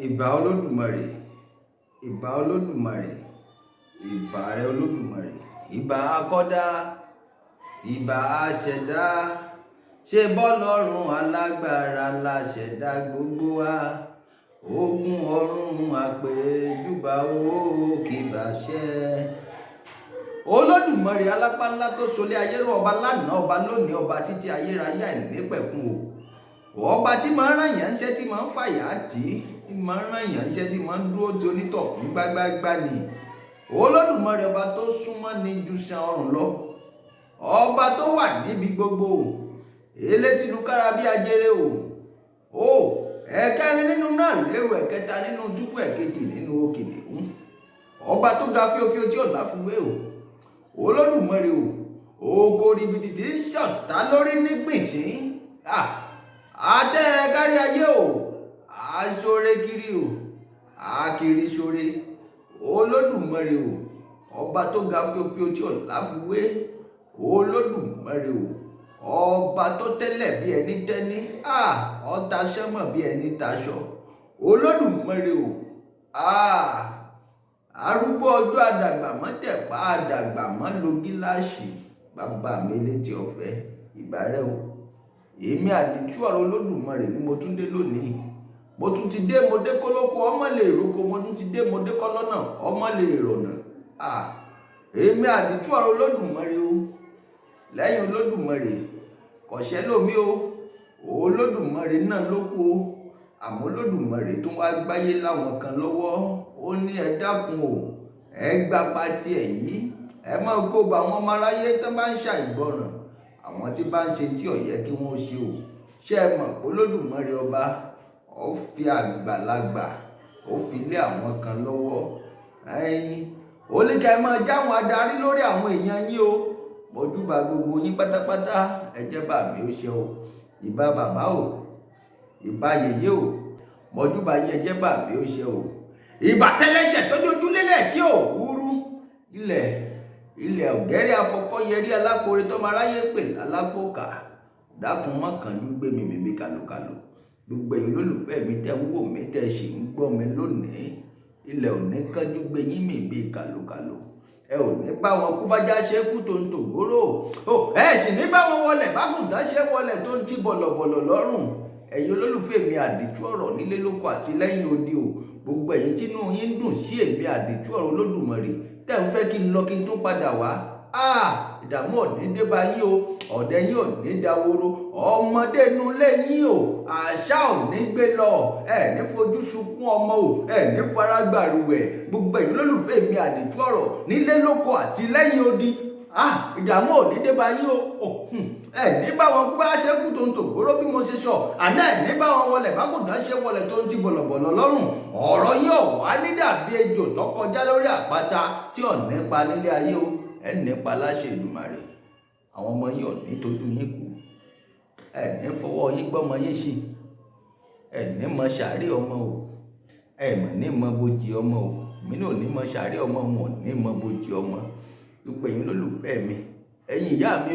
ìbà olódùmarè ìbà olódùmarè ìbà rẹ olódùmarè ìbà akọ́dá ìbà aṣẹ̀dá ṣe bọ́lọ́run alágbára la ṣẹ̀dá gbogbo wa ogun ọ̀run àpèjúbà òkìbà ṣẹ. Olódùmarè alápá ńlá tó solé ayé rọ, ọba lánàá ọba lónìí ọba títí ayérayé àìnípẹ̀kun o, ọba tí máa ń rán yàn ń ṣẹ́ tí máa ń fàyà tì í máa ń rán yàn ń ṣẹ́ tí máa ń dúró ti onítọ̀ ń gbágbágbá ni. Olódùmarè ọba tó súnmọ́ ni ju ṣan ọrùn lọ, ọba tó wà níbi gbogbo elétìlúkára bí ajere o ẹ̀kẹrin nínú náà lérò, ẹ̀kẹta nínú túbú, ẹ̀kejì nínú òkèlè ọba tó ga fíofío tí ò láfiwé o. Olódùmarè ògo ribiti tí ń ṣọ̀tá lórí nígbìnsín àtẹ́rẹ kárí ayé aṣọre kiri akiri ṣore. Olódùmarè ọba tó ga fíofío tí ò láfiwé. Olódùmarè ọba tó tẹ́lẹ̀ bí ẹni tẹ́ni ọ̀tá sánmọ̀ bí ẹni taṣọ. Olódùmarè arúgbó ọjọ́ àdàgbà mọ́ tẹ̀pá àdàgbà mọ́ lo gíláàsì bàbá mi létí ọ̀fẹ́ ìbàrẹ̀ èmi àdìtú ọ̀rọ̀ Olódùmarè ni mo tún dé lónìí. Mo tún ti dé, mo dé kólókó ọmọ lè roko, mo tún ti dé, mo dé kọ́lọ́nà ọmọ lè rọ̀nà. Èmi àdìtú ọ̀rọ̀ Olódùmarè lẹ́yìn Olódùmarè kọ̀ṣẹ́ lómi Olódùmarè náà ló kù àmọ́ Olódùmarè tún wá gbáyé láwọn kan lọ́wọ́. Ó ní ẹ dákun ẹ gbapá tí ẹ yìí, ẹ máa kó bá àwọn ọmọ aráyé tó bá ń ṣàìgbọràn, àwọn tí bá ń ṣe tí ò yẹ kí wọ́n ṣe ṣé ẹ mọ̀ pé Olódùmarè ọba ó fi àgbàlagbà ó fi lé àwọn kan lọ́wọ́. Ó ní ká ẹ máa jáwọn adarí lórí àwọn èèyàn yín mojúbà gbogbo yín pátápátá. Ẹ jẹ́ bá mi ó ṣe ìbà bàbá ìbà yèyé mojúbà yín, ẹ jẹ́ bá mi ó ṣe ìbà tẹ́lẹ̀ṣẹ̀ tó dojú lélẹ̀ tí wúrú ilẹ̀ ọ̀gẹ́rẹ́ afọkọ́yẹrí alápòrè tọ́mọ aráyé pè lálápòkà. Dákun mọ́kànjú gbé mi bèbè kàlùkàlù. Gbogbo ẹ̀yin olólùfẹ́ mi tẹ́ ń wò mí tẹ́ ṣì ń gbọ́ mi lónìí, ilẹ̀ ò ní kánjú gbé yín mì bí kàlùkàlù. Ẹ ò ní bá wọn kú bá já ṣe kú tó ń tògóró ẹ sì ní bá wọn wọlẹ̀ bágùntàn ṣe wọlẹ̀ tó ń tí bọ̀lọ̀bọ̀lọ̀ lọ́rùn. Ẹ̀yin olólùfẹ́ mi àdìtú ọ̀rọ̀ nílé lóko àti lẹ́yìn odi gbogbo ẹ̀yin tínú yín dùn sí èmi àdìtú ọ̀rọ̀ Olódùmarè tẹ́ ń fẹ́ kí n lọ kí n tó padà wá. Ìdààmú ọ̀dẹ́ dé bá yín ọ̀dẹ́ yín ọ̀dẹ́ dáwóró, ọmọdé inú ilé yín àṣà ò ní gbé lọ, ẹ ní fojú sunkún ọmọ ẹ ní faragbàrúwẹ̀. Gbogbo ẹ̀yin olólùfẹ́ mi àdìtú ọ̀rọ̀ nílé lóko àti lẹ́yìn odi ìdààmú ọ̀dẹ́ dé bá yín ẹ ní bá wọn kú bá ṣe kú tó ń tògbóró bí mo ṣe sọ, àná ẹ ní bá wọn wọlẹ̀ bákùndá ṣe wọlẹ̀ tó ń ti bọ̀lọ̀bọ̀lọ̀ lọ́rùn. Ọ̀rọ̀ yóò wá ní dàbí ejò tó kọjá lórí àpáta tí ò nípa nílé ayé ẹ nípa láṣẹ Èdùmàrè. Àwọn ọmọ yín ò ní tójú yín kú, ẹ ní fọwọ́ yín gbọ́mọ yín sí, ẹ ní mọ sàárè ọmọ ẹ mọ̀ ní mọ bojì ọmọ mi náà ní mọ sàárè ọmọ wọn ní mọ bojì ọmọ. Gbogbo ẹ̀yin olólùfẹ́ mi, ẹ̀yin ìyá mi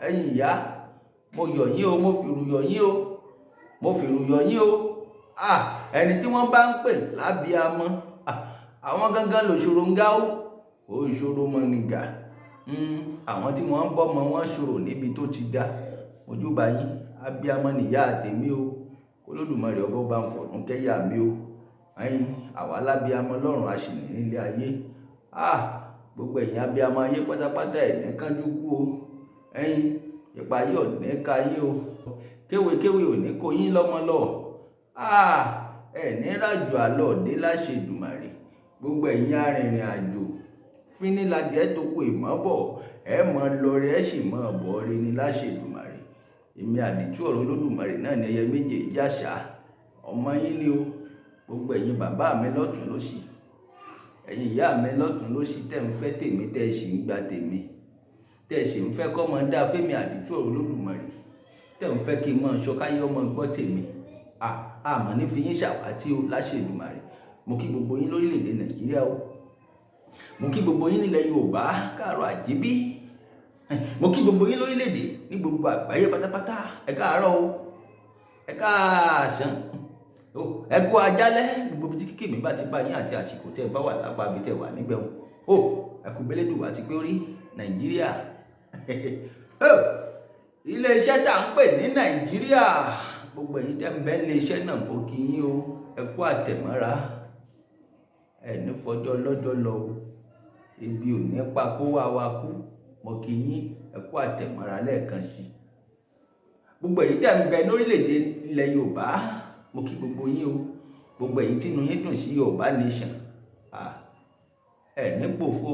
ẹ̀yin ìyá, mo yọ̀ yín mo fìrù yọ̀ yín mo fìrù yọ̀ yín ẹni tí wọ́n bá ń pè lábíamọ àwọn gangan lòṣòro ń gá òṣòro mọ̀nìgà. Àwọn tí wọ́n ń bọ́mọ wọn ṣòro níbi tó ti dá. Ojúbà yín abíamọ nìyá tèmi Olódùmarè ọba bá ń fọ̀run kẹ́yà mi àwa lábíamọ lọ́run àṣìní nílé ayé. Gbogbo ẹ̀yin abíamọ ayé pátápátá ẹ̀ ní kánjú kú ìpayé ọ̀ní ká yín kéwékéwé ò ní kó yín lọ́mọ lọ. Ẹ̀ ní rájò àlọ́ òde láṣẹ Èdùmàrè. Gbogbo ẹ̀yin arìnrìn àjò fíníladìẹ tó kó ìmọ̀bọ̀ ẹ mọ̀ lọ́rẹ́ ẹ sì mọ̀ bọ̀ rí ni láṣẹ Èdùmàrè. Èmi àdìtú ọ̀rọ̀ Olódùmarè náà ní ẹyẹ méje ìjàṣà ọmọ yín ni gbogbo ẹ̀yin bàbá mi lọ́tún lósì, ẹ̀yin ìyá mi lọ́tún lósì tẹ́ ń fẹ́ tèmi tẹ́ sì ń gba tèmi, tẹ́ sì ń fẹ́ kọ́ mọ dá fẹ́mi àdìtú ọ̀rọ̀ Olódùmarè, tẹ́ ń fẹ́ kí n mọ ṣọkáyé ọmọ gbọ́ tèmi. Àmọ́ ní fi yín ṣàwátì láṣẹ Èdùmàrè. Mo kí gbogbo yín lórílẹ̀‐èdè Nàìjíríà mo kí gbogbo yín nílẹ̀ Yorùbá káàárọ̀ àjíbí, mo kí gbogbo yín lórílẹ̀‐èdè ní gbogbo àgbáyé pátápátá ẹ káàárọ̀ ẹ káàsán ẹ kú ajálẹ́ gbogbo tí kíkì mi bá ti bá yín àti àsìkò tẹ́ ẹ bá wà lápá bí tẹ́ wà níbẹ̀ o ẹ kú bẹ́lẹ́dù àti pé orí Nàìjíríà iléeṣẹ́ tá à ń pè ní Nàìjíríà gbogbo ẹ̀yin tẹ́ ń bẹ iléeṣẹ́ náà kò kí yín o ẹ kú àtẹ̀mọ́ra ẹ ní fọjọ́ lọ́jọ́ lọ o ebi ò ní pa kó wá wa kú mo kí yín ẹ kú àtẹ̀mọ́ra lẹ́ẹ̀kan sí gbogbo ẹ̀yin tẹ́ ń bẹ lórílẹ̀‐èdè ilẹ̀ Yorùbá mo kí gbogbo yín o gbogbo ẹ̀yin tínú yín dùn sí Yorùbá nation ẹ ní pòfo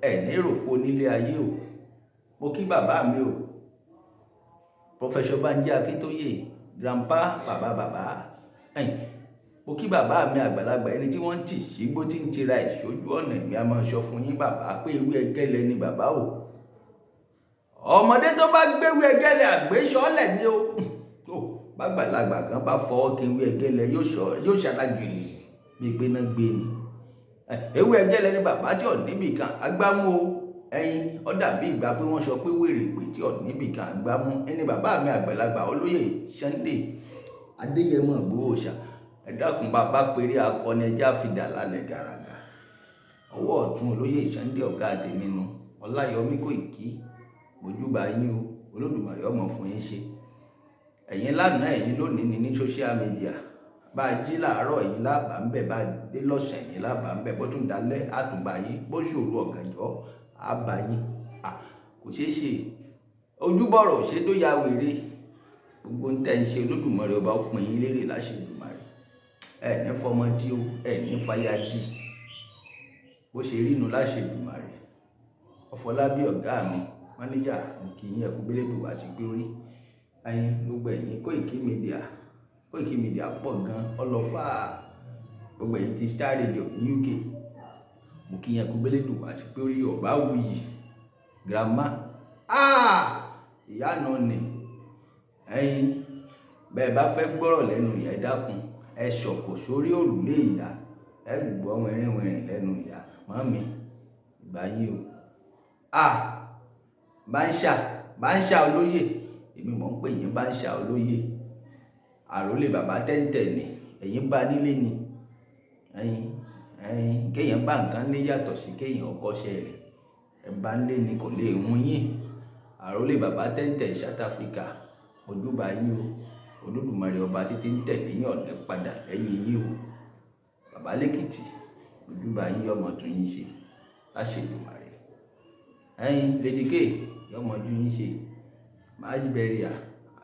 ẹ ní ròfo nílé ayé o mo kí bàbá mi o Professor Banji Akintoye grandpa bàbá mo kí bàbá mi àgbàlagbà ẹni tí wọ́n ń tì sígbó tí ń tira ìṣojú ọ̀nà ìmí a máa sọ fún yín bàbá pé ewé ẹgẹ́lẹ́ ni bàbá o ọmọdé tó bá gbéwé ẹgẹ́lẹ́ àgbéṣọ́lẹ̀ ni o bàgbàlagbà kan bá fọwọ́ kí ewé ẹgẹ́lẹ́ yóò ṣàlágìrì bí pé náà gbé ni ewé ẹgẹ́lẹ́ ni bàbá tí ò níbì kan agbámú o ẹyin ó dàbí ìgbà pé wọ́n sọ pé wèrè pé tí ò níbì kan agbámú ẹni bàbá mi àgbàlagbà olóyè Sunday Adéyẹmọ Ìgbòho Òòṣà ẹ dákun bàbá péré akọni ẹjá fìdá lálẹ́ gàràgà ọwọ́ ọ̀tún olóyè Sunday ọ̀gá àtẹ̀mí nu Ọláyọmí Kòìkí mojúbà yín o Olódùmarè ọmọ fún yín ṣe ẹ̀yin lánàá ẹ̀yin lónìí ní social media bá a jí làárọ̀ ẹ̀yin lábàá ń bẹ̀ bá a dé lọ́sàn ẹ̀yin lábàá ń bẹ̀ bó tún dalẹ́ àtúnbà yín bó ṣòro ọ̀gànjọ́ àbá yín kò ṣeé ṣe ojúbọ̀rọ̀ ṣe tó ya wèrè gbogbo ń tẹ̀ ń ṣe Olódùmarè ọba ó pín yín lérè láṣẹ Olódùmarè ẹ̀ ní fọmọdé o ẹ̀ ní fàyàdì bó ṣe rí inú láṣẹ Olódùmarè Ọ̀fọlábí ọ̀gá mi mánéjà kì í ẹkú bẹ́lẹ́dù àti pé orí ẹyin gbogbo ẹ̀yin Koiki Media pọ̀ gan ọlọ́fà gbogbo ẹ̀yin ti Star Radio ní UK mo kì í ẹkú bẹ́lẹ́dù àti pé orí Ọ̀báwùyí grandma ìyá náà ni ẹyin bẹ́ẹ̀ bá fẹ́ gbọ́rọ̀ lẹ́nu ìyá ẹ dákun ẹ ṣọ̀kò sórí òrùlé ìyá ẹ gbọ́ wẹ̀rẹ̀wẹ̀rẹ̀ lẹ́nu ìyá mọ́mí ìgbà yín o Báńṣà olóyè èmi mọ̀ ń pè yín Báńṣà olóyè àròlé bàbá tẹ́ǹtẹ̀ ni ẹ̀yin bá nílé ni ẹ̀yin kéèyàn bá nǹkan lé yàtọ̀ sí kéèyàn ọkọ̀ṣẹ́ rẹ̀ ẹ̀ bá nílé ni kò lè hun yín àròlé bàbá tẹ́ǹtẹ̀ South Africa ojúbà yín o Olódùmarè ọba títí ń tẹ̀lé yín ọ̀nẹ́ padà lẹ́yìn yín o bàbá lẹ́kìtì ojúbà yín ọmọ tún yín ṣe láṣẹ Olódùmarè ẹ̀yin Lady K yọmọjú yín ṣe májìbẹ̀rìà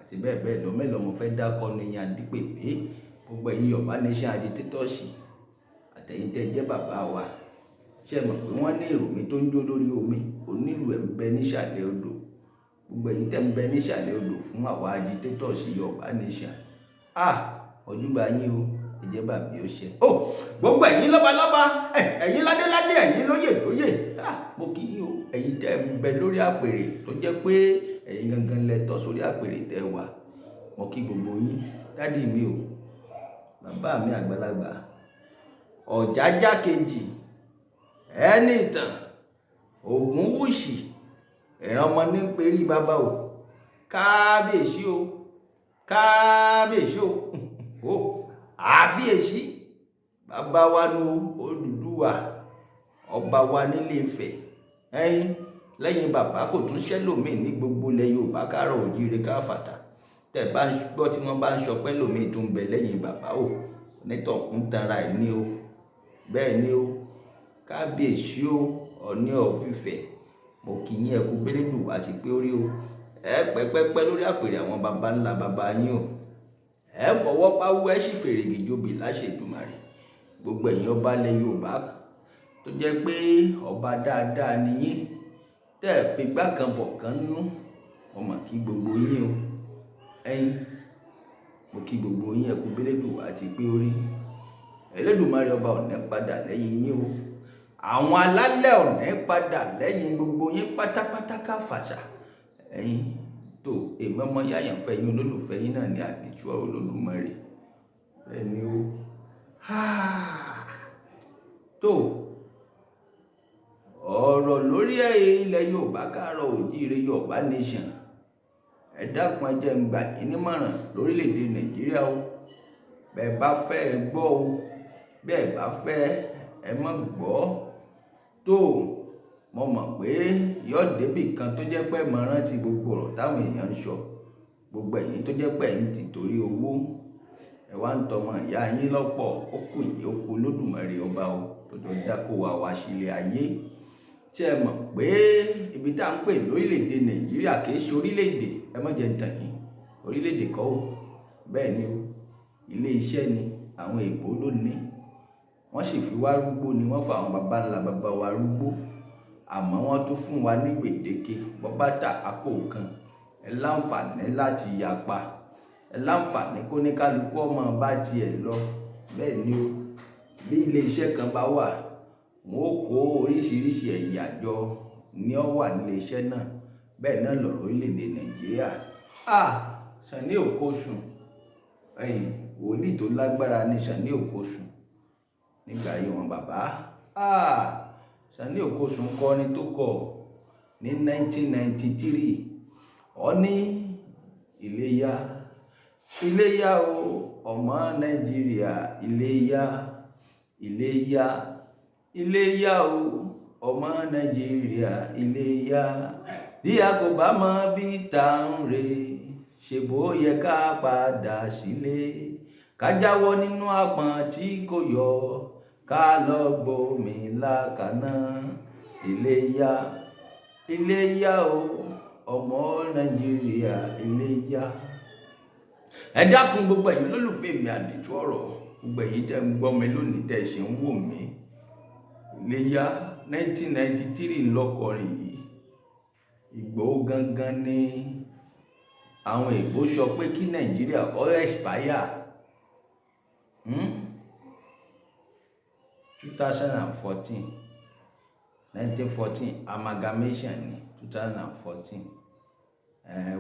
àti bẹ́ẹ̀ bẹ́ẹ̀ lọ mélòó mo fẹ́ dákọ́ ní yín Adípèlé gbogbo ẹ̀yin Yorùbá nation agitators àtẹ̀yìn tẹ́ jẹ́ bàbá wa ṣe mọ̀ pé wọ́n ní ìròmí tó ń jó lórí omi onílù ẹ̀ ń bẹ nísàlẹ̀ odò gbogbo ẹ̀yin tẹ́ ń bẹ nísàlẹ̀ odò fún àwa agitators Yorùbá nation ọjúbà yín o ìjẹ́ bàbí ó ṣe gbogbo ẹ̀yin lọ́balọ́ba ẹ̀yin ládéládé ẹ̀yin lóyè mo kì í o ẹ̀yin tẹ́ ń bẹ lórí àpèrè tó jẹ́ pé ẹ̀yin gangan lẹ tọ́ sórí àpèrè tẹ́ wà mo kí gbogbo yín dádì mi o bàbá mi àgbàlagbà Ọ̀jájá kejì ẹni ìtàn Ògúnwùsì ìran ọmọ ní perí bàbá o kábíyèsí o àfíyèsí bàbá wa nu Odùduwà ọba wa nílé Ifẹ̀ ẹ̀yin lẹ́yìn bàbá kò tún ṣẹlòmíì ní gbogbo ilẹ̀ Yorùbá káàárọ̀ oòjíire káfàtà tẹ́ bá ń gbọ́ tí wọ́n bá ń sọ pé lòmíì tó ń bẹ lẹ́yìn bàbá o nítọ̀ ń tanra ẹ̀ ní o bẹ́ẹ̀ ni o kábíyèsí o Ọọ̀ni of Ifẹ̀ mo kì í ẹkú bẹ́lẹ́dù àti pé orí o ẹ pẹ́pẹ́pẹ́ lórí àpèrè àwọn baba ńlá baba yín o ẹ fọwọ́ páwú ẹ sì fèrègì jobi láṣẹ Èdùmàrè gbogbo ẹ̀yin ọba ilẹ̀ Yorùbá tó jẹ́ pé ọba dáadáa ni yín tẹ́ ẹ fi gbá kan bọ̀ kan nú mo mà kí gbogbo yín o ẹ̀yin mo kí gbogbo yín ẹkú bẹ́lẹ́dù àti pé orí Ẹlẹ́dùmarè ọba ọ̀nẹ́ padà lẹ́yìn yín o àwọn alálẹ̀ ọ̀nẹ́ padà lẹ́yìn gbogbo yín pátápátá káfàṣà ẹ̀yin tó èmi ọmọ yáyàn fẹ́ yín olólùfẹ́ yín náà ní àdìjú ọ̀rọ̀ Olódùmarè ẹni o tó ọ̀rọ̀ lórí ilẹ̀ Yorùbá káàárọ̀ oòjíire Yorùbá nation ẹ dákun ẹ jẹ́ n gbà yín nímọ̀ràn lórílẹ̀‐èdè Nàìjíríà o bẹ́ẹ̀ bá fẹ́ ẹ gbọ́ o, bẹ́ẹ̀ bá fẹ́ ẹ má gbọ́ tó. Mo mọ̀ pé yóò débì kan tó jẹ́ pé mo rántí gbogbo ọ̀rọ̀ táwọn èèyàn ń sọ, gbogbo ẹ̀yin tó jẹ́ pé ẹ̀ ń tì torí owó ẹ wá ń tọmọ ìyá yín lọ́pọ̀. Ó kù yìí ó kù Olódùmarè ọba o tó jọ dákó wa wá sílé ayé. Tí ẹ mọ̀ pé ibi tá à ń pè lórílẹ̀‐èdè Nàìjíríà kì í ṣe orílẹ̀‐èdè, ẹ má jẹ́ tàn yín, orílẹ̀‐èdè kọ́ o, bẹ́ẹ̀ ni o, ilé iṣẹ́ ni àwọn èèbó ló ní, wọ́n sì fi wá rúgbó ni, wọ́n fa àwọn baba ńlá baba wa rúgbó, àmọ́ wọ́n tún fún wa ní gbèdéke bọ́bátà àpò kan. Ẹ láǹfààní láti yapa, ẹ láǹfààní kó ní kálukú ọmọ bá tiẹ̀ lọ. Bẹ́ẹ̀ ni o, bí ilé iṣẹ́ kan bá wà wọn ó kó oríṣiríṣi ẹ̀yà jọ ní ó wà nílé iṣẹ́ náà. Bẹ́ẹ̀ náà lọ̀rọ̀ orílẹ̀-èdè Nàìjíríà. Sunny Okosun, wòlíì tó lágbára ní Sunny Okosun nígbà ayé wọn bàbá. Sunny Okosun kọrin tó kọ ní 1993. Ó ní Iléyá, Iléyá o ọmọ Nàìjíríà, Iléyá, Iléyá, Iléyá o ọmọ Nàìjíríà, Iléyá. Bí a kò bá mọ bí tá ń re, ṣèbó yẹ ká padà sílé, ká jáwọ́ nínú àpọ̀n tí kò yọ, ká lọ gbómi lákaná. Iléyá, Iléyá o ọmọ Nàìjíríà, Iléyá. Ẹ dákun gbogbo ẹ̀yin lólùfẹ́ mi àdìtú ọ̀rọ̀, gbogbo ẹ̀yin tẹ́ ń gbọ́ mi lónìí tẹ́ ṣe ń wò mí. Iléyá 1993 ńlọkọrin yìí. Ìgbòho gangan ni àwọn èèbó sọ pé kí Nàìjíríà ó expire 2014, 1914 amalgamation ní 2014.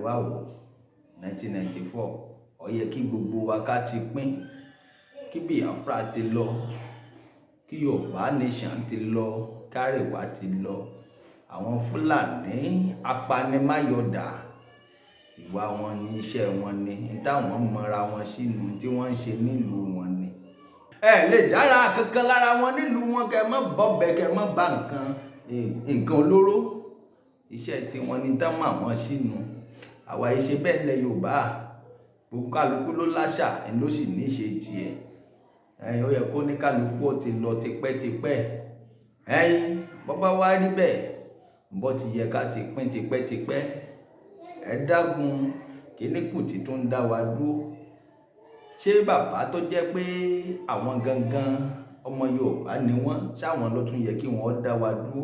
Wá wò 1994 ó yẹ kí gbogbo wa ká ti pín, kí Biafra ti lọ, kí Yorùbá nation ti lọ, kárẹ̀wá ti lọ. Àwọn Fúlàní apanimáyọ̀dà, ìwà wọn ni, iṣẹ́ wọn ni, táwọn mọra wọn sínú tí wọ́n ń ṣe nílùú wọn ni. Ẹ lè dára kankan lára wọn nílùú wọn, kẹ mọ́ bọ́bẹ̀, kẹ mọ́ bá nǹkan olóró. Iṣẹ́ tí wọ́n ní tán mọ́ àwọn sínú. Àwa ìṣe bẹ́ẹ̀ lẹ Yorùbá, gbogbo kálukú ló láṣà ẹ̀ ló sì ní ṣe tiẹ̀. Ó yẹ kó ní kálukú ó ti lọ tipẹ́tipẹ́. Bọ́bá wá rí bẹ́ẹ̀, bọ́ ti yẹ ká ti pín tipẹ́tipẹ́. Ẹ dákun kíní kù tí tó ń dá wa dúró. Ṣé bàbá tó jẹ́ pé àwọn gangan ọmọ Yorùbá ni wọ́n, ṣáwọn ló tún yẹ kí wọ́n dá wa dúró?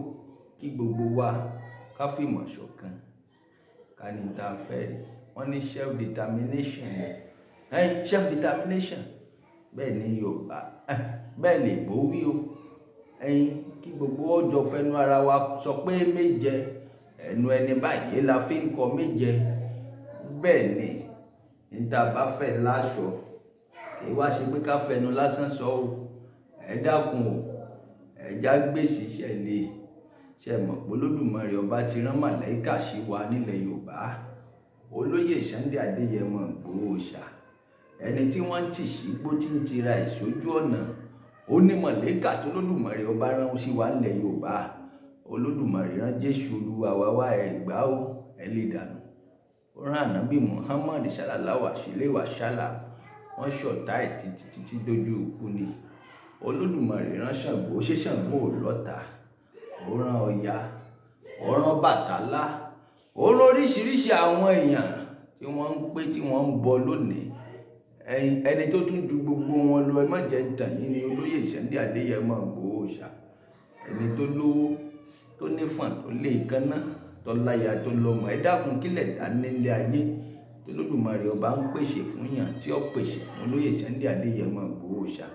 Kí gbogbo wa ká fìmọ̀ ṣọ̀kan, ká ní ta fẹ́ rí. Wọ́n ní self determination. Self determination, bẹ́ẹ̀ ni Yorùbá, bẹ́ẹ̀ lè bó wí o. Kí gbogbo ọjọ́ fẹnu ara wa sọ pé méje, ẹnu ẹni báyìí la fi ń kọ méje. Bẹ́ẹ̀ ni níta bá fẹ́ láṣọ, kí wá ṣe pé ká fẹnu lásán sọ o. Ẹ dákun o, ẹja gbèsè ṣẹlẹ̀. Ṣe mọ̀ pé Olódùmarè ọba ti rán màláíkà sí wa nílẹ̀ Yorùbá. Olóyè Sunday Adéyẹmọ Ìgbòho Òòṣà, ẹni tí wọ́n ń tì sí gbó tí ń tira ẹ̀ sójú ọ̀nà, ó ní màláíkà tó Olódùmarè ọba rán sí wa nílẹ̀ Yorùbá. Olódùmarè rán Jésù Olúwa wa wá ẹ̀gbá o, ẹ lè dànù. Ó rán Ànábì Muhammad sallallahu alaihi wasallam, wọ́n ṣọ̀tá ẹ̀ títí dójú ikú ni. Olódùmarè rán Ṣàngó, ṣé Ṣàngó ò lọ́ta? Ó rán Ọya, ó rán Bàtálá, ó rán oríṣiríṣi àwọn èèyàn tí wọ́n ń pè, tí wọ́n ń bọ lónìí. Ẹni tó tún ju gbogbo wọn lọ, ẹ má jẹ́ tàn yín, ni Olóyè Sunday Adéyẹmọ Ìgbòho Òòṣà. Ẹni tó lówó, tó nífọ̀n, tó lè kánná, tó láya, tó lọ́mọ. Ẹ dákun kílẹ̀ dá nílé ayé tó Olódùmarè ọba ń pèsè fún yàn, tí ó pèsè fún Olóyè Sunday Adéyẹmọ Ìgbòho Òòṣà.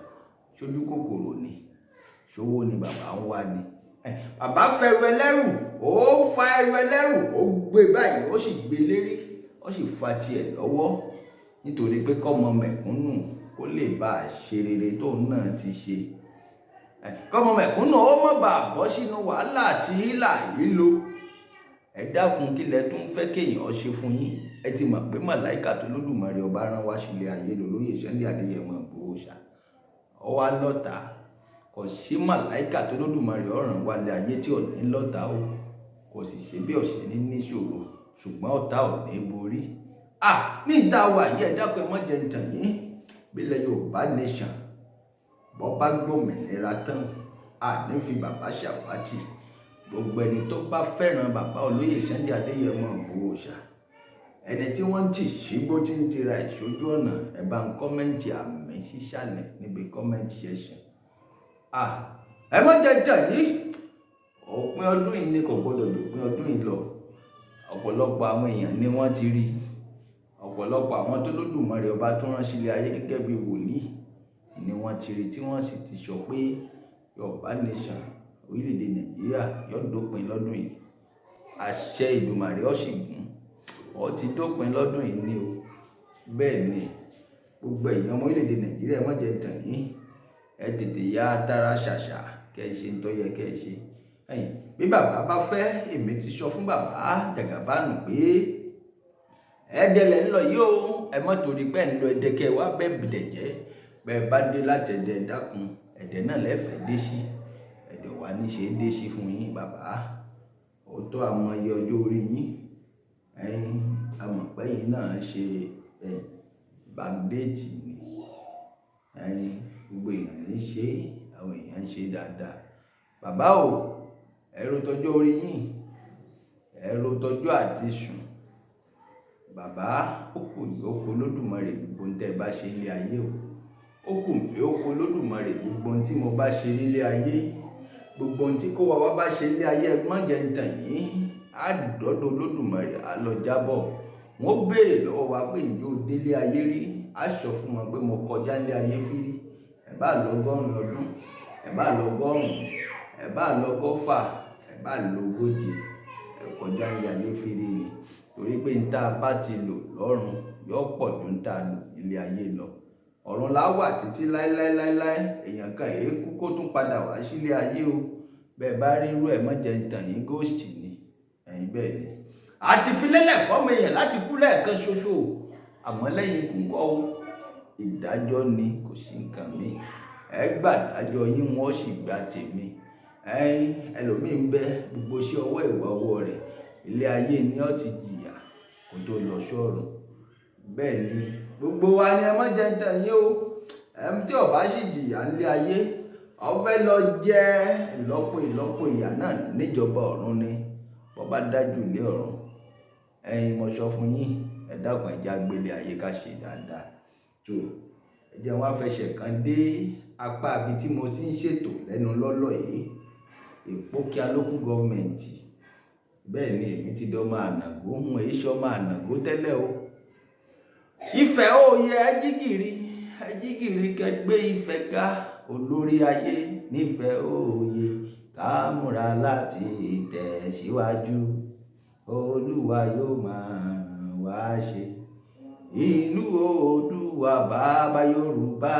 Ṣojú kòkòrò ni, ṣòwò ni bàbá ń wá ni. Bàbá fẹ́rù ẹlẹ́rù, ó fa ẹrù ẹlẹ́rù, ó gbé báyìí, ó sì gbé lérí, ó sì fa tiẹ̀ lọ́wọ́, nítorí pé kọ́mọ mẹ̀kúnnù kó lè bá a ṣe rere tóun náà ti ṣe. Kọ́mọ mẹ̀kúnnù ó má bàa bọ́ sínú wàhálà àti hílà yìí lò. Ẹ dákun kílẹ̀ tún fẹ́ kéèyàn ṣe fún yín. ẹ ti mọ̀ pé màláìkà tó lódùmarè ọba rán wá sílé ayé lolóyè Sunday Adéyẹmọ Ìgbòho Òòṣà ó wá lọ́ta. Kò sí màláìkà tó lódùmarè ọ̀ràn wálé ayé tí ò ní lọ́ta o, kò sì ṣe bí ọ̀sẹ̀ ní níṣòro, ṣùgbọ́n ọ̀tá ò ní borí. Ní ìta wà yí ẹ dákun ẹ má jẹ́ ntàn yín, bílẹ̀ Yorùbá nation bọ́ bá gbòmìnira tán ní fi bàbá ṣàwátì. Gbogbo ẹni tó bá fẹ́ràn bàbá olóyè Sunday Adéyẹmọ Ìgbòho Òòṣà, ẹni tí wọ́n ti ṣígbó tí ń tira ìṣojú ọ̀nà, ẹ bá ń kọ́mẹ́ǹtì àmì sísàlẹ̀ níbi kọ́mẹ́ǹtì section. Ẹ má jẹ́ ntàn yín, òpin ọdún yìí ni kò gbọdọ̀ dòpin ọdún yìí lọ. Ọ̀pọ̀lọpọ̀ àwọn èèyàn ni wọ́n ti rí, ọ̀pọ̀lọpọ̀ àwọn tó lódùmarè ọba tó rán sílé ayé gẹ́gẹ́ bí wòlíì ni wọ́n ti rí, tí wọ́n sì ti sọ pé Yorùbá nation orílẹ̀-èdè Nàìjíríà yóò dópin lọ́dún yìí. Àṣẹ Èdùmàrè ó sì gùn, ó ti dópin lọ́dún yìí ni o. Bẹ́ẹ̀ ni gbogbo èèyàn ọmọ orílẹ̀-èdè Nàìjíríà ẹ má jẹ́ ntàn yín, ẹ tètè yá tara ṣàṣà kẹ́ ẹ ṣe ń tó yẹ kẹ́ ẹ ṣe. Bí bàbá bá fẹ́, èmi ti sọ fún bàbá Jàgàbánù pé Ẹdẹ lẹ ń lọ yìí o, ẹ má torí pé ń lọ Ẹdẹ kẹ́ wá bẹ́ẹ̀ bìdẹ̀ jẹ́. Bẹ́ẹ̀ bá dé láti Ẹdẹ dákun, Ẹdẹ náà lẹ́fẹ̀ẹ́ dé sí, Ẹdẹ wà ní ṣe dé sí fún yín bàbá. Ó tó àwọn iye ọjọ́ orí yín, àmọ̀pẹ́ yín náà ṣe backdate ni, gbogbo èèyàn ní ṣe, àwọn èèyàn ń ṣe dáadáa. Bàbá o, ẹ̀rọ tọjọ́ orí yín, ẹ̀rọ tọjọ́ àti sùn. Bàbá ó kù yìí ó kù Olódùmarè gbogbo ohun tẹ́ bá ṣe nílé ayé o. Ó kù mí ó kù Olódùmarè gbogbo ohun tí mo bá ṣe nílé ayé, gbogbo ohun tí kó wa wá bá ṣe nílé ayé, ẹ má jẹ́ ntàn yín. Á dọ́dọ̀ Olódùmarè á lọ jábọ̀. Wọ́n béèrè lọ́wọ́ wa pé ǹjẹ́ o délé ayé rí? Á sọ fún wọn pé mo kọjá nílé ayé fírí. Ẹ bá lọ 100 ọdún, ẹ bá lọ 100, ẹ bá lọ 100, ẹ bá lọ 100, ẹ kọjá nílé ayé fírí ni. Torí pé ń tá a bá ti lò lọ́run yóò pọ̀ ju ń tá a lò ilé ayé lọ. Ọ̀run la wà títí láéláéláé, èèyàn kan èé kú kó tún padà wá sílé ayé o. Bẹ́ẹ̀ bá rí irú ẹ̀ má jẹ́ ntàn yín, ghost ni. Bẹ́ẹ̀ ni àti fi lélẹ̀ fọ́mọ èèyàn láti kú lẹ́ẹ̀kan ṣoṣo, àmọ́ lẹ́yìn ikú ńkọ́ o, ìdájọ́ ni, kò sí nǹkan mi. Ẹ gbà dájọ́ yín, wọ́n sì gba tèmi. Ẹlòmíì ń bẹ gbogbo sí ọwọ́ ìwà ọwọ́ rẹ̀, ilé ayé ni ó ti jìyà kó tó lọ sọ́run. Bẹ́ẹ̀ ni gbogbo wa ni ẹ má jẹ́ ntàn yín o. Tí ó bá sì jìyà nílé ayé, ó fẹ́ lọ jẹ ìlọ́po ìyà náà níjọba ọ̀run ni, bó bá dájú ilé ọ̀run. Mo sọ fún yín, ẹ dákun ẹ jẹ́ agbélé ayé ká ṣe dáadáa. Ẹ jẹ́ wá fẹsẹ̀ kan dé apá ibi tí mo ti ń ṣètò lẹ́nu lọ́lọ́ yìí, Ìpókíà local government. Bẹ́ẹ̀ ni èmi ti dọ́mọ Ànàgó, ń èyí ṣọmọ Ànàgó tẹ́lẹ̀ o. Ifẹ̀ òye ẹjígìrì kẹgbẹ́ Ifẹ̀ ga, olórí ayé nífẹ̀ẹ́ òye, ká múra láti tẹ̀síwájú. Olúwa yóò máa wá ṣe. Ìlú Oòduà bàbá Yorùbá,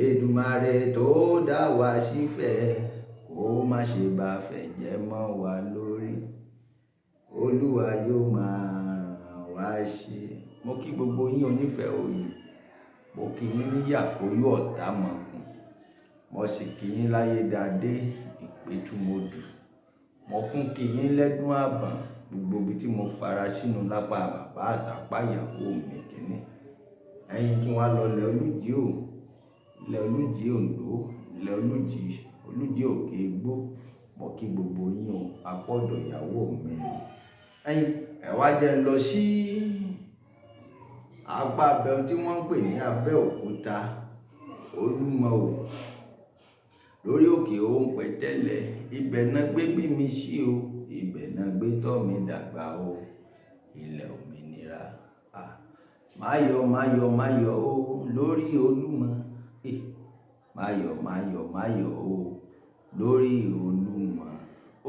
Èdùmàrè tó dá wa sífẹ̀, kó má ṣe bá fẹ̀jẹ̀ mọ́ wa lórí. Olúwa yóò máa wá ṣe. Mo kí gbogbo yín onífẹ̀ẹ́ òye, mo kí yín ní Yàkóyò Ọ̀tàmọ̀kùn, mo sì kí yín láyédáadé Ìpẹ́tùmọdù, mo kún kí yín lẹ́dùn àbàn gbogbo ibi tí mo fara sínú lápá bàbá àtàpá ìyàwó mi kìíní. Kí wọ́n lọ ilẹ̀ Olújì o, ilẹ̀ Olújì Oǹdó, ilẹ̀ Olújì Òkè Igbó, mo kí gbogbo yín o, apọ́dọ̀ ìyàwó mi. Ẹ wá jẹ́ lọ sí apá abẹ́ tí wọ́n ń pè ní Abẹ́òkúta, Olúmọ o, lórí òkè Òǹpẹ tẹ́lẹ̀. Ibẹ̀ náà gbé bí mi sí o, ibẹ̀ náà gbé tọ́ mi dàgbà o, ilẹ̀ òmìnira. Máyọ̀ o lórí Olúmọ, máyọ̀ o lórí Olúmọ.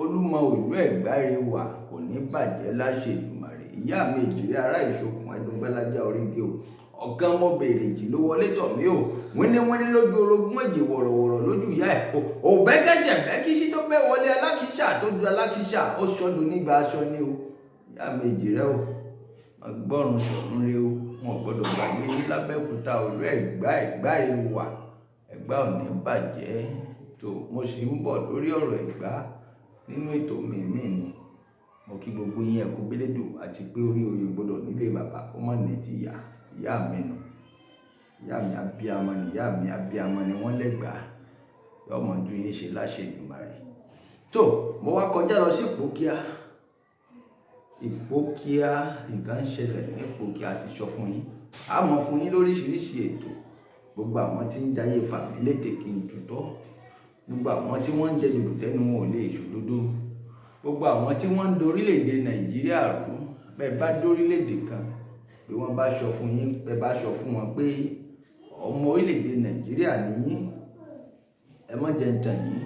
Olúmọ òlú Ẹ̀gbáre wà, kò ní bàjẹ́ láṣẹ Èdùmàrè. Ìyá mi Èjìrẹ́ ará Ìṣokùn Ẹdùngbẹ́lájà oríge o, ọ̀kan mo bèrè jì ló wọlé tọ̀ mí o. Wíníwíní lójú orogún èjì, wọ̀rọ̀wọ̀rọ̀ lójú ìyá ẹ̀ o. Òbẹ́kẹ́sẹ̀ bẹ́kísí tó bẹ́ wọlé alákìísà tó du alákìísà, ó sọdún nígbà aṣọ ni o. Ìyá mi Èjìrẹ́ o, ọgbọ́run sọ̀run rẹ o, wọn ò gbọ́dọ̀ gbàgbé yín lábẹ́òkúta òru Ẹ̀gbá rẹ wà, Ẹ̀gbá ò ní bàjẹ́. tó mo sì ń bọ̀ lórí ọ̀rọ̀ Ẹ̀gbá nínú ètò mi ni mo kí gbogbo yín ẹ kú bélédò àti pé orí oyè gbọ́dọ̀ nílé bàbá kó má ní ti ìyá mi nù. Ìyá mi abiyamọ ni, ìyá mi abiyamọ ni wọ́n lẹ́gbàá yọmọ ju yín ṣe láṣẹ Èdùmàrè. tó mo wá kọjá lọ sí Ìpókíà nǹkan ń ṣẹlẹ̀ ní Ìpókíà àti sọ fún yín, a mọ̀ fún yín lóríṣiríṣi ètò. Gbogbo àwọn tí ń jayé fàmílétè kí n tutọ́, gbogbo àwọn tí wọ́n ń jẹ dòdò tẹ́nu wọn ò lè ṣòdodo, gbogbo àwọn tí wọ́n ń dorílẹ̀-èdè Nàìjíríà rú. Bẹ́ẹ̀ bá dórílẹ̀-èdè kan pé wọ́n bá sọ fún yín, bẹ́ẹ̀ bá sọ fún wọn pé ọmọ orílẹ̀-èdè Nàìjíríà ni yín, ẹ má jẹ́ ń tàn yín,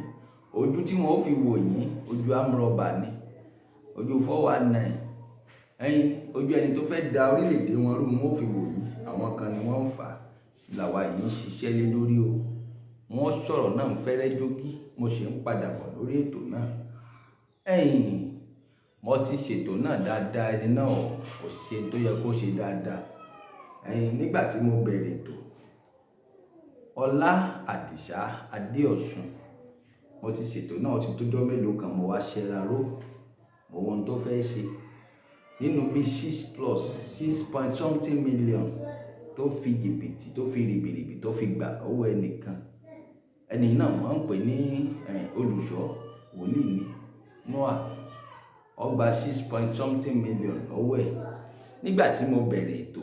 ojú tí wọ́n ó fi wò yín ojú amúrọ̀bà ni, ojú 419, ojú ẹni tó fẹ́ da orílẹ̀-èdè wọn rú wọn ó fi wò yín. Àwọn kan ni wọ́n ń fà làwa yìí ń ṣiṣẹ́ lé lórí o. Wọ́n sọ̀rọ̀ náà ń fẹ́rẹ́ jógí, mo ṣe ń padà bọ̀ lórí ètò náà. Mo ti ṣètò náà dáadáa, ẹni náà kò ṣe tó yẹ kó ṣe dáadáa. Nígbà tí mo bẹ̀rẹ̀ ètò Ọlá Àdìsá Adéọ̀sùn, mo ti ṣètò náà, ó ti tójọ́ mélòó kan mo wá ṣẹra ró, mo wo ohun tó fẹ́ ṣe nínú bí 6+ million tó fi jìbìtì, tó fi rìbìrìbì tó fi gbà lọ́wọ́ ẹnìkan. Ẹni náà wọ́n ń pè ní olùṣọ́ wòlíì ní Noah. Ó gba 6+ million lọ́wọ́ ẹ̀. Nígbà tí mo bẹ̀rẹ̀ ètò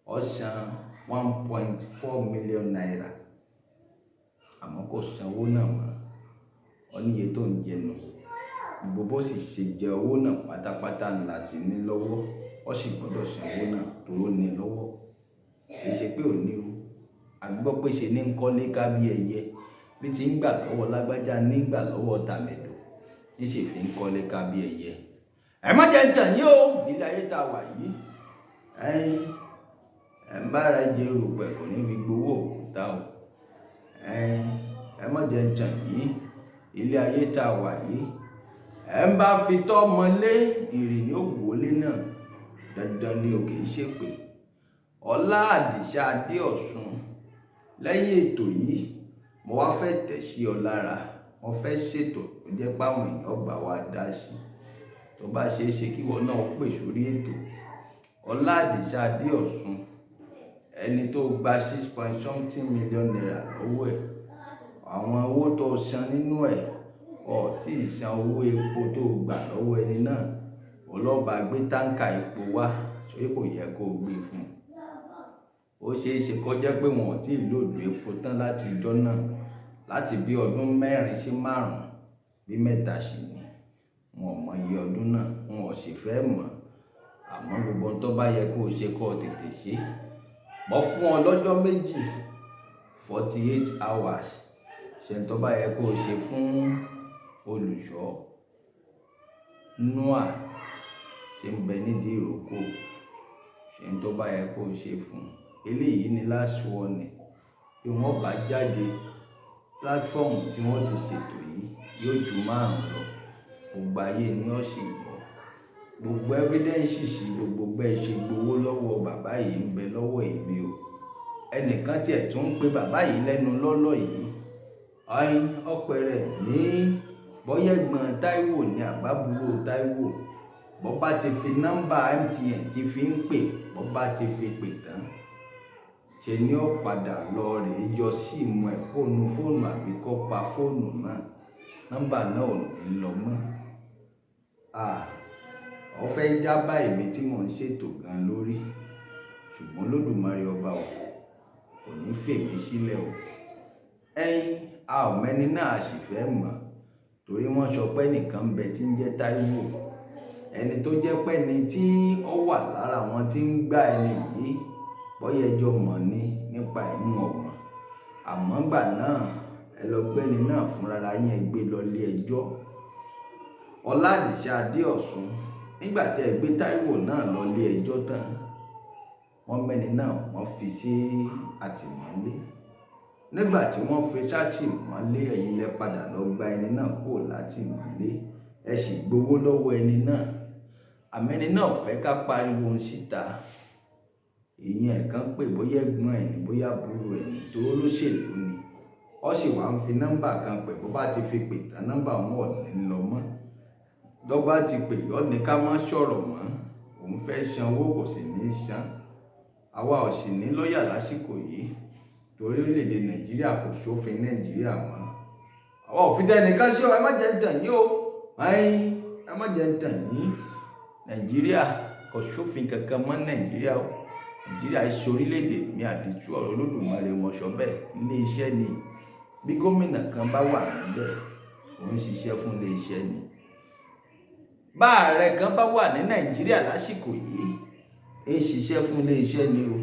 ó san 1.4 million naira, àmọ́ kò sanwó náà mọ́. Ó níye tó ń jẹnu, gbogbo bó sì ṣe jẹ owó náà pátápátá láti ní lọ́wọ́, ó sì gbọ́dọ̀ sanwó náà toró ní lọ́wọ́. Kì í ṣe pé ò ní o, a gbọ́ pé ṣe ní ń kọ́lé ká bí ẹyẹ, bí ti ń gbà lọ́wọ́ lágbájá nígbà lọ́wọ́ tàmẹ̀dò, ní ṣe fi ń kọ́lé ká bí ẹyẹ. Ẹ má jẹ́ ń tàn yín o, nílé ayé tá a wà yìí. Ẹ ń bára jẹ erùpẹ̀ kò ní fi gbowó òkúta o. Ẹ má jẹ́ ń tàn yín, ilé ayé tá a wà yìí. Ẹ ń bá fi tọ́ ọmọ lé ìrì ní òwòlé náà, dandan ni o kì í ṣépè. Ọlá Àdìsá Adéọ̀sùn, lẹ́yìn ètò yìí mo wá fẹ́ tẹ̀ sí ọ lára. Mo fẹ́ ṣètò tó jẹ́ páwọn èèyàn bá wa dá sí, tó bá ṣe é ṣe kí wọn náà pè sórí ètò. Ọlá Àdìsá Adéọ̀sùn, ẹni tó gba 6+ million naira lọ́wọ́ ẹ̀, àwọn owó tó san nínú ẹ̀ ó tí ì san owó epo tó gbà lọ́wọ́ ẹni náà. Ọlọ́ba gbé táǹkà epo wá, ṣé kò yẹ kó gbé fún un? Ó ṣeé ṣe kó jẹ́ pé wọn ò tí ì lòdù epo tán láti ìjọ náà, láti bí ọdún 4 sí 5 bí 3 sí ni. Wọn ò mọ iye ọdún náà, wọn ò sì fẹ́ mọ̀. Àmọ́ gbogbo ohun tó bá yẹ kó ṣe kó tètè ṣe. Mo fún ọ lọ́jọ́ méjì, 48 hours, ṣe tó bá yẹ kó ṣe fún olùṣọ́ Noah tí ń bẹ nídìí ìrókò, ṣe tó bá yẹ kó ṣe fún. Eléyìí ni last warning, bí wọ́n bá jáde platform tí wọ́n ti ṣètò yìí yóò ju 5 lọ, gbogbo ayé ni ó sì gbọ́. Gbogbo evidence sí gbogbo bẹ́ẹ̀ ṣe gbowó lọ́wọ́ bàbá yìí ń bẹ lọ́wọ́ èmi o. Ẹnìkan tiẹ̀ tún ń pe bàbá yìí lẹ́nu lọ́lọ́ yìí, ọpẹ rẹ̀ ní bọ́yẹ̀gbọ́n Táíwò ní àbábúrò Táíwò. Bọ́ bá ti fi nọ́mbà MTN ti fi ń pè, bọ́ bá ti fi pè tán, ṣe ni ó padà lọ rè yọ síìmù ẹ̀ fóònù àbí kó pa fóònù náà, nọ́mbà náà ò ní lọ mọ́. Ó fẹ́ já bá èmi tí mò ń ṣètò gan lórí, ṣùgbọ́n Olódùmarè ọba kò ní fèmí sílẹ̀ o. A ò mẹ́ni náà sì fẹ́ mọ̀, torí wọ́n sọ pé nìkan bẹ tí ń jẹ́ Táíwò, ẹni tó jẹ́ pé ni tí ó wà lára wọn tí ń gbá ẹni yìí, bọ́yá ẹjọ́ mọ̀ ní nípa ìmú ọ̀mọ̀. Àmọ́ gbà náà ẹ lọ gbẹ́ni náà fúnra yín, gbé lọ ilé ẹjọ́. Ọlá Àdìsá Adéọ̀sùn, nígbà tí ẹ gbé Táíwò náà lọ ilé ẹjọ́ tán, wọ́n mẹ́ni náà wọ́n fi sí àtìmọ́lé. Nígbà tí wọ́n fi sátìmọ́lé, ẹ̀yin lẹ padà lọ gba ẹni náà kúrò látìmọ́lé, ẹ sì gbowó lọ́wọ́ ẹni náà. àmẹ́ni náà fẹ́ ká pariwo ń síta. Ìyẹn ẹ̀kan pé bóyá ẹ̀gbọ́n ẹ̀ ní bóyá àbúrò ẹ̀ ní tó olóṣèlú ni ó sì wá ń fi nọ́mbà kan pè, bó bá ti fi pè tán nọ́mbà wọn ò ní lọ mọ́. Tó bá ti pè yọ ní ká má sọ̀rọ̀ mọ́, òun fẹ́ sanwó kò sì ní san. Àwa ò sì ní lọ́ọ̀yà lásìkò yìí torí orílẹ̀-èdè Nàìjíríà kò sófin Nàìjíríà mọ́. Àwọn òfin tẹnìkan ṣe ẹ má jẹ́ ń tàn yín o, ẹ má jẹ́ ń tàn yín. Nàìjíríà kò sófin kankan mọ́ Nàìjíríà o. Nàìjíríà ṣe orílẹ̀-èdè mi àdìtú ọ̀rọ̀ Olódùmarè wọn sọ bẹ́ẹ̀. Ilé iṣẹ́ ni bí gómìnà kan bá wà níbẹ̀ òun ṣiṣẹ́ fún ilé iṣẹ́ ni. Bá ààrẹ kan bá wà ní Nàìjíríà lásìkò yìí ń ṣiṣẹ́ fún ilé iṣẹ́ ni o.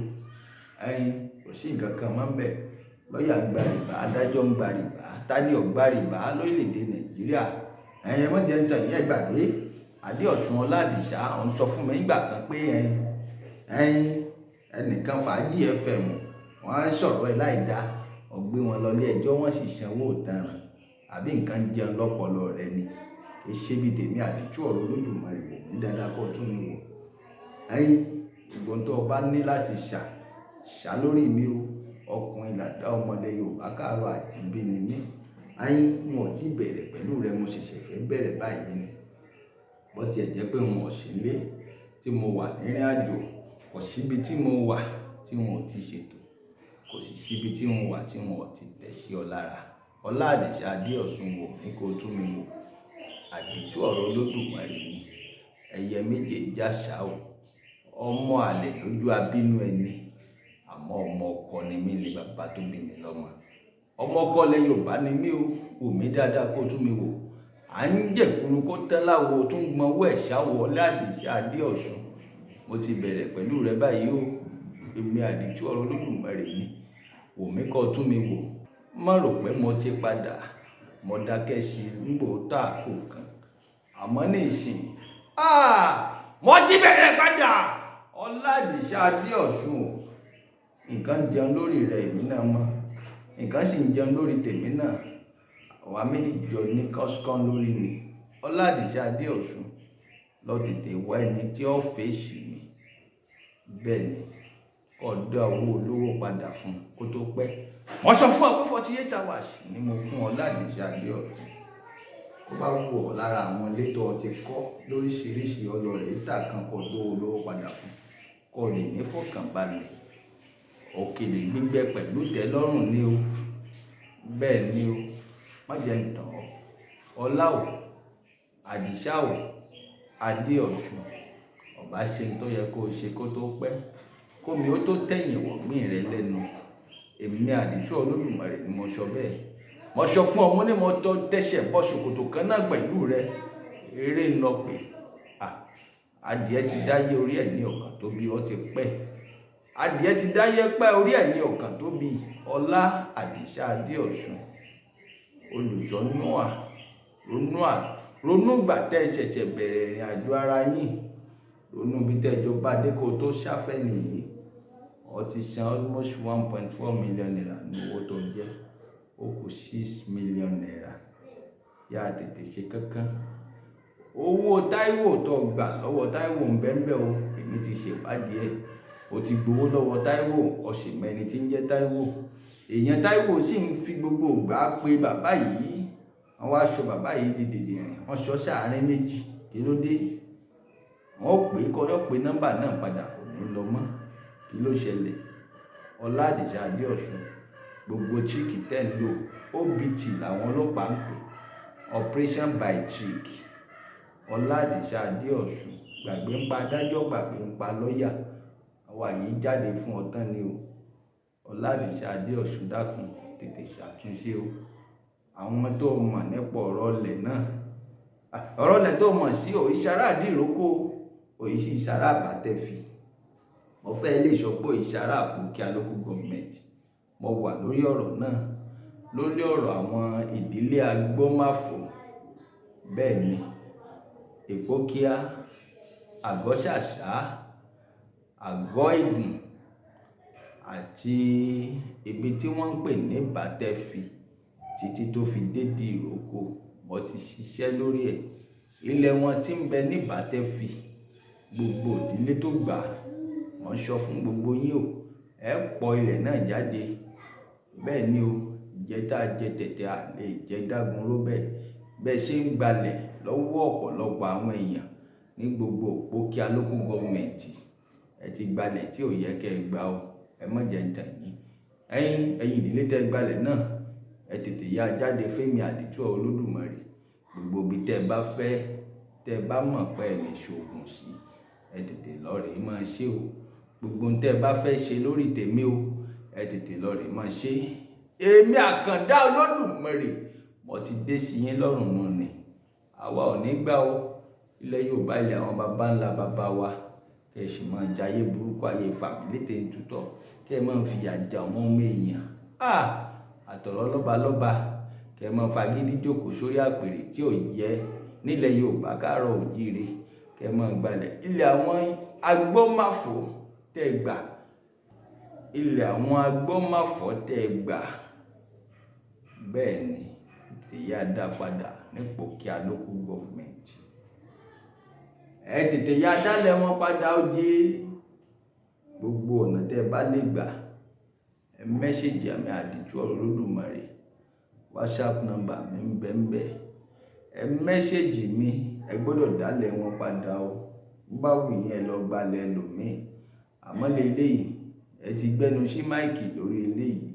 Kò sí nǹkan kan mọ́ bẹ́ẹ̀. Lọ́ọ̀yà ń gba rìbá, adájọ́ ń gba rìbá, tani ò gba rìbá lórílẹ̀-èdè Nàìjíríà. Ẹ má jẹ́ ń tàn yín, ẹ gbàgbé Adéọ̀sùn Ọládìṣá òun sọ fún mi nígbà kan pé ẹnìkan Fàájì FM wọ́n á sọ̀rọ̀ ẹ láì dá, ọ̀gbé wọn lọ ilé ẹjọ́ wọ́n sì sanwó ìtanràn àbí nǹkan jẹun lọ́pọlọ rẹ ni. Kì í ṣe bí tèmi àdìtú ọ̀rọ̀ Olódùmarè wò ní dáadáa kó tún mi wò. Ìgbọ́n tó o bá ní láti ṣà lórí mi o. Ọkùnrin làdá ọmọdé Yorùbá káàárọ̀ àjíbí ni mí. Wọn ò tí bẹ̀rẹ̀ pẹ̀lú rẹ, mo ṣẹ̀ṣẹ̀ fẹ́ bẹ̀rẹ̀ báyìí ni. Bó tiẹ̀ jẹ́ pé wọn ò sí ilé tí mo wà nírìn àjò, kò síbi tí mo wà tí wọn ò ti ṣètò, kò sì síbi tí mo wà tí wọn ò ti tẹ̀ sí ọ lára. Ọládìṣá Adéọ̀sùn wò mí kó tún mi wò. Àdìtú ọ̀rọ̀ Olódùmarè ni. Ẹyẹ méje jàṣà o. Ọmọ àlè lójú abínú ẹni, àmọ́ ọmọ ọkọ ni mí ni bàbá tó bí mi lọ́mọ. Ọmọ ọkọ lẹ Yorùbá ni mí o. Wò mí dáadáa kó tún mi wò. À ń jẹ̀kuru kó tẹ́ láwo tún gbọ́n owó ẹ̀ṣá wọ Ọládìṣá Adéọ̀sùn. Mo ti bẹ̀rẹ̀ pẹ̀lú rẹ báyìí o. Èmi àdìtú ọ̀rọ̀ Olódùmarè ni. Wò mí kó tún mi wò. Má rò pé mo ti padà, mo dákẹ́ sí nígbò tá àkó kan. Àmọ́ ní ìsìn, mo ti bẹ̀rẹ̀ padà. Ọládìṣá Adéọ̀sùn o. Nǹkan jẹun lórí rẹ̀ èmi náà mọ̀, nǹkan sì ń jẹun lórí tèmi náà. Àwa méjì jọ ní kọ́síkọ́n lórí ni. Ọládìṣá Adéọ̀sùn lọ tètè wá ẹni tí ó fèsì mi. Bẹ́ẹ̀ ni, kó dá owó olówó padà fún kó tó pẹ́. Wọ́n sọ fún ọ pé 48 hours ni mo fún Ọládìṣá Adéọ̀sùn. Ó bá wù ọ́ lára àwọn ilé tó ti kọ́ lóríṣiríṣi ọlọ́rẹ̀ ìta kan kó tó olówó padà fún, kó lè ní fọkànbalẹ̀. Òkèlè gbígbẹ pẹ̀lú tẹ́lọ́rùn ni o. Bẹ́ẹ̀ ni o. Má jẹ́ ń tàn ọ́. Ọlá o, Àdìṣá o, Adéọ̀sùn, ọba ṣe tó yẹ kó ṣe kó tó pẹ́. Kómi ó tó tẹ̀yìn wọ̀gbìn rẹ lẹ́nu. Èmi àdìtú Olódùmarè ni mo sọ bẹ́ẹ̀. Mo sọ fún ọmọ ní mo tọ́ tẹ́sẹ̀ bọ́ ṣòkòtò kan náà pẹ̀lú rẹ. Eré ń lọ pé adìẹ ti dáyé orí ẹ̀ ní ọ̀kan tó bí ọ ti pẹ́. Adìẹ ti dáyé pẹ́ orí ẹ̀ ní ọ̀kan tó bí. Ọlá Àdìṣá Adéọ̀sùn, olùsọ́núà, ronú ìgbà tẹ́ ṣẹ̀ṣẹ̀ bẹ̀rẹ̀ ìrìn àjò ara yín. Ronú bí tẹ́jọ bá dé kó tó ṣáfẹ́ nìyí. Ó ti san almost 1.4 million naira ní owó tó jẹ́. Ó kù 6 million naira. Yá tètè ṣe kankan. Owó Táíwò tó gbà lọ́wọ́ Táíwò ń bẹ́ẹ̀ o. Èmi ti ṣèwádìí ẹ̀. O ti gbowó lọ́wọ́ Táíwò, ó sì mẹ́ni tí ń jẹ́ Táíwò. Èèyàn Táíwò sì ń fi gbogbo ìgbà pé bàbá yìí. Wọ́n wá sọ bàbá yìí di dìdìrìn. Wọ́n sọ sáàárín méjì. Kí ló dé? Wọ́n pè é kọ́yọ́ pé nọ́mbà náà padà kò ní lọ mọ́. Kí ló ṣẹlẹ̀? Ọládìṣá Adéọ̀sùn, gbogbo trick tẹ́ ń lò OBT làwọn ọlọ́pàá ń pè, operation by trick. Ọládìṣá Adéọ̀sùn, gbàgbé ń pa adájọ́, gbàgbé ń pa lọ́ọ̀yà. Àwa yìí jáde fún ọtán ni o. Ọládìṣá Adéọ̀sùn dákun tètè ṣàtúnṣe o. Àwọn ọmọ tó mọ̀ nípa ọ̀rọ̀ ọlẹ̀ náà, ọ̀rọ̀ ọlẹ̀ tó mọ̀ sí òyìṣàrá àdìrókò, òyìṣàrá àbátẹ́fì. Mo fẹ́ lè sọ pé òyìṣàrá Àpòkíà local government. Mo wà lórí ọ̀rọ̀ náà, lórí ọ̀rọ̀ àwọn ìdílé Agbọ́máfò. Bẹ́ẹ̀ ni, Ìpókíà, Àgọ́ṣàṣá, Àgọ́ Ìgùn àti ibi tí wọ́n ń pè ní Bátẹ́fì títí tó fi dédé ìrókò. Mo ti ṣiṣẹ́ lórí ẹ̀. Ilẹ̀ wọn tí ń bẹ ní Bátẹ́fì gbogbo ìdílé tó gbà wọ́n sọ fún gbogbo yín o, ẹ pọ̀ ilẹ̀ náà jáde. Bẹ́ẹ̀ ni o, ìjẹta jẹ tẹ̀tẹ̀ àlè jẹ dágun ró bẹ́ẹ̀ ṣe ń gbalẹ̀ lọ́wọ́ ọ̀pọ̀lọpọ̀ àwọn èèyàn ní gbogbo òpókíà local government. Ẹ ti gbalẹ̀ tí ò yẹ kẹ́ ẹ gbà o, ẹ má jẹ́ ń tàn yín. Ẹ̀yin ìdílé tẹ́ gbalẹ̀ náà, ẹ tètè yá jáde Fẹ́mi Àdìtú Olódùmarè. Gbogbo ibi tẹ́ bá fẹ́, tẹ́ bá mọ̀ pé ẹ lè ṣoògùn sí, ẹ tètè lọ rè máa ṣe o. Gbogbo ohun tẹ́ bá fẹ́ ṣe lórí tèmi o, ẹ tètè lọ rè máa ṣe. Èmi Àkàndá Olódùmarè mo ti dé sí yín lọ́rùn nù ni. Àwa ò ní gbà o. Ilẹ̀ Yorùbá ilẹ̀ àwọn baba ńlá baba wa, kẹ́ sì máa jayé burúkú ayé fàmílétè ń tutọ́, kẹ́ máa fìyà jẹ ọmọ èèyàn. Àtọ̀rọ̀ lọ́balọ́ba, kẹ́ máa fagídí jókòó sórí àpèrè tí ò yẹ nílẹ̀ Yorùbá káàárọ̀ oòjíire, kẹ́ máa gbalẹ̀. Ilẹ̀ àwọn agbọ́máfò tẹ́ gbà, ilẹ̀ àwọn agbọ́máfò tẹ́ gbà. Bẹ́ẹ̀ ni tètè yá dá padà ní Ìpòkíà local government. Ẹ tètè yá dálẹ̀ wọn padà ó jẹ́. Gbogbo ọ̀nà tẹ́ bá lè gbà, ẹ mẹ́sẹ̀jì àmì Àdìtú Olódùmarè. WhatsApp number mi ń bẹ. Ẹ mẹ́sẹ̀jì mi, ẹ gbọ́dọ̀ dálẹ̀ wọn padà o. Bá wù yín ẹ lọ gbalẹ̀ ẹlòmíì. Àmọ́ eléyìí, ẹ ti gbẹ́nu sí máìkì lórí eléyìí.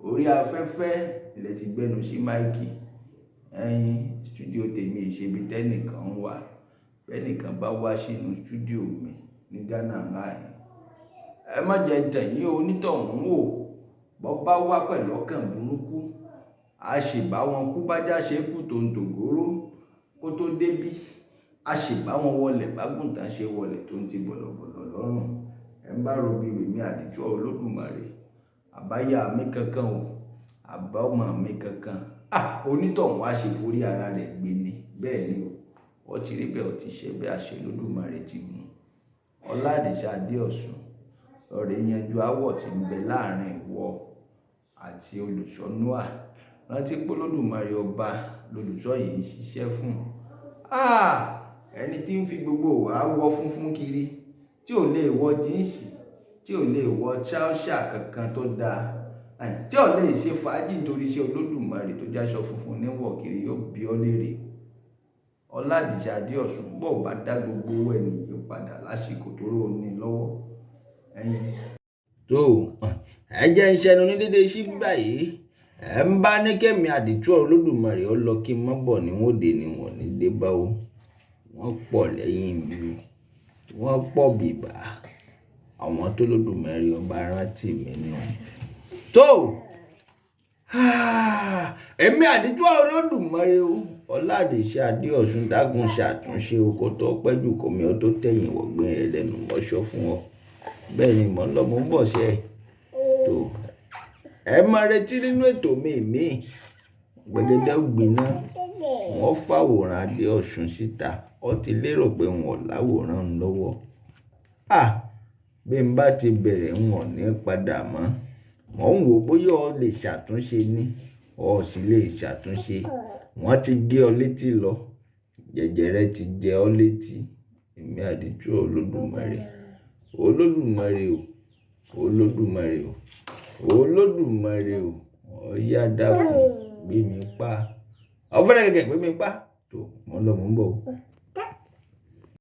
Orí afẹ́fẹ́ ilẹ̀ ti gbẹ́nu sí máìkì. Studio tèmi ìṣebi tẹ́nìkan wà. Bẹ́nìkan bá wá sínú studio mi ní Ghana láàyè, ẹ má jẹ́ tàn yín onítọ̀hún o. Bọ́ bá wá pẹ̀lú ọkàn burúkú, a sì bá wọn kú bájá ṣe kú tó ń dògóró kó tó débí. A sì bá wọn wọlé bágùntàn ṣe wọlé tó ń ti bọ̀lọ̀bọ̀lọ̀ lọ́rùn. Ẹ ń bá robi Fẹ́mi Àdìtú Olódùmarè, àbáyá mi kankan o, àbá ọmọ mi kankan. Onítọ̀hún wá ṣe forí ara rẹ̀ gbé ni. Bẹ́ẹ̀ ni o, wọ́n ti rí bẹ́ẹ̀, ó ti ṣe bẹ́ẹ̀, àṣẹ Olódùmarè ti mú. Ọládìṣà Adéọ̀sùn lọ́rẹ̀ yanjú áwọ̀ tí ń bẹ láàrin ìwọ àti olùṣọ́ Nóà. Rántí pé Olódùmarè ọba lolùṣọ́ yìí ń ṣiṣẹ́ fún. Ẹni tí ń fi gbogbo wà wọ funfun kiri, tí ò lè wọ jíǹsì, tí ò lè wọ tíráúṣà kankan tó dáa, tí ò lè ṣe fàájì nítorí iṣẹ́ Olódùmarè tó jáṣọ funfun níwọ̀ kiri, yóò bí ọ léèrè. Ọládìṣà Adéọ̀sùn bọ̀ bá dá gbogbo owó ènìyàn padà lásìkò tó rò ní lọ́wọ́. Ẹ jẹ́ ń ṣẹnu ní dédé sí báyìí. Ẹ ń bá ní Fẹ́mi Àdìtú Olódùmarè ó lọ kí n má bọ̀ ní wọ́n dé ni wọ́n ní dé bá o. Wọ́n pọ̀ lẹ́yìn mi, wọ́n pọ̀ bìbà. Àwọn tó Olódùmarè ọba rántí mi nù. Èmi Àdìtú Olódùmarè o. Ọládìṣà Adéọ̀sùn dágun ṣàtúnṣe oko tó pẹ́jù kòmí ọ tó tẹ̀yìn wọ̀gbìn ẹlẹ́nu mọ́ṣọ́ fún ọ. Bẹ́ẹ̀ ni mò ń lọ, mò ń bọ̀ ṣe tó. Ẹ máa retí nínú ètò mi Gbẹ̀gẹ́dẹ́ Ògbiná. Wọ́n fàwòrán Adéọ̀sùn síta. Ó ti lérò pé wọn ò láwòrán lọ́wọ́. Bí n bá ti bẹ̀rẹ̀ wọn ní padà mọ́. Mò ń wò bóyá o lè ṣàtúnṣe ní, o sì lè ṣàtúnṣe. Wọ́n ti gé ọ létí lọ. Jẹjẹrẹ ti jẹ ọ létí. Èmi Àdìtú Olódùmarè. Olódùmarè o. Olódùmarè o. Olódùmarè o. Ọ̀yá dákun gbé mi pa. Ọ̀fẹ́rẹ́ gẹ́gẹ́ gbé mi pa. Tó, mò ń lọ, mò ń bọ̀ o.